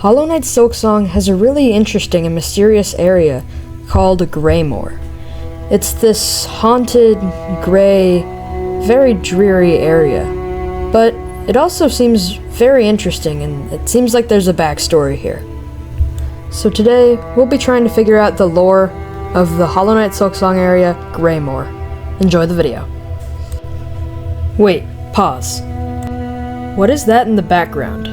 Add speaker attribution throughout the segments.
Speaker 1: Hollow Knight's Silksong has a really interesting and mysterious area called GREYMOOR. It's this haunted, gray, very dreary area, but it also seems very interesting, and it seems like there's a backstory here. So today, we'll be trying to figure out the lore of the Hollow Knight Silksong area, GREYMOOR. Enjoy the video. Wait, pause. What is that in the background?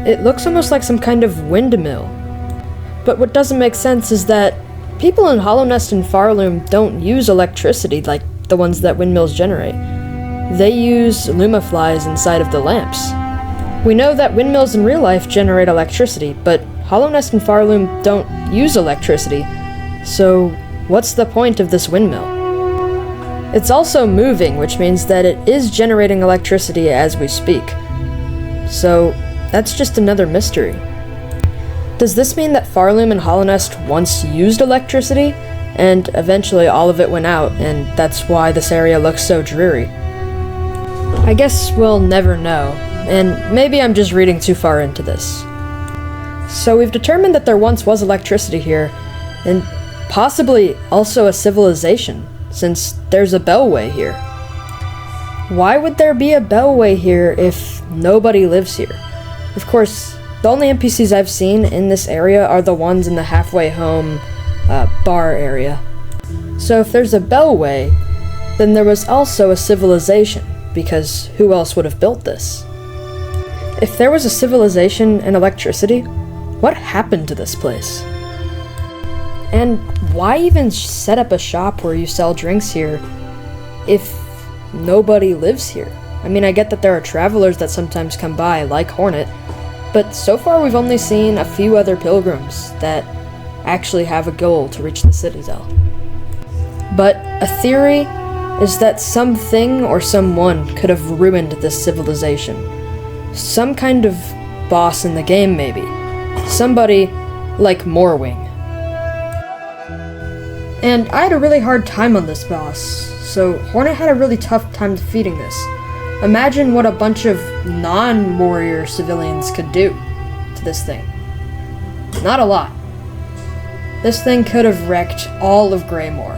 Speaker 1: It looks almost like some kind of windmill. But what doesn't make sense is that people in Hollownest and Farloom don't use electricity like the ones that windmills generate. They use lumaflies inside of the lamps. We know that windmills in real life generate electricity, but Hollownest and Farloom don't use electricity, so what's the point of this windmill? It's also moving, which means that it is generating electricity as we speak. So that's just another mystery. Does this mean that Farloom and Hollownest once used electricity, and eventually all of it went out, and that's why this area looks so dreary? I guess we'll never know, and maybe I'm just reading too far into this. So we've determined that there once was electricity here, and possibly also a civilization, since there's a bellway here. Why would there be a bellway here if nobody lives here? Of course, the only NPCs I've seen in this area are the ones in the halfway home bar area. So if there's a bellway, then there was also a civilization, because who else would have built this? If there was a civilization and electricity, what happened to this place? And why even set up a shop where you sell drinks here if nobody lives here? I mean, I get that there are travelers that sometimes come by, like Hornet, but so far we've only seen a few other pilgrims that actually have a goal to reach the citadel. But a theory is that something or someone could have ruined this civilization. Some kind of boss in the game, maybe. Somebody like Morwing. And I had a really hard time on this boss, so Hornet had a really tough time defeating this. Imagine what a bunch of non-warrior civilians could do to this thing. Not a lot. This thing could have wrecked all of GREYMOOR.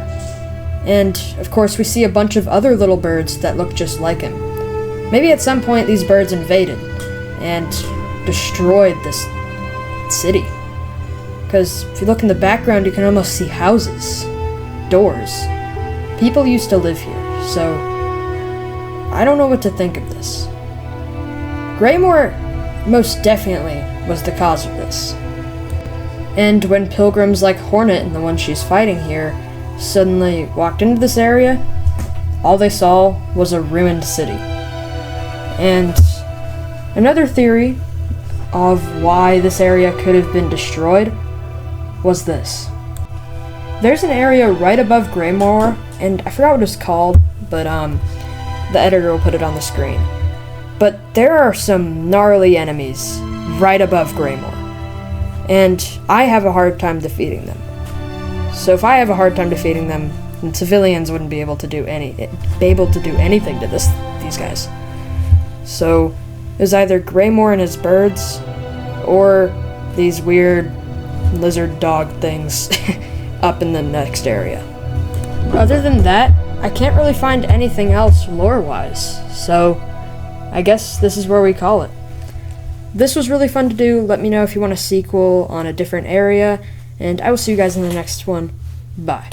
Speaker 1: And, of course, we see a bunch of other little birds that look just like him. Maybe at some point these birds invaded and destroyed this city. Because if you look in the background, you can almost see houses, doors. People used to live here, so I don't know what to think of this. GREYMOOR most definitely was the cause of this. And when pilgrims like Hornet and the one she's fighting here suddenly walked into this area, all they saw was a ruined city. And another theory of why this area could have been destroyed was this. There's an area right above GREYMOOR, and I forgot what it's called, but the editor will put it on the screen. But there are some gnarly enemies right above GREYMOOR, and I have a hard time defeating them. So if I have a hard time defeating them, then civilians wouldn't be able to do anything to these guys. So it was either GREYMOOR and his birds, or these weird lizard dog things up in the next area. Other than that, I can't really find anything else lore-wise, so I guess this is where we call it. This was really fun to do. Let me know if you want a sequel on a different area, and I will see you guys in the next one. Bye.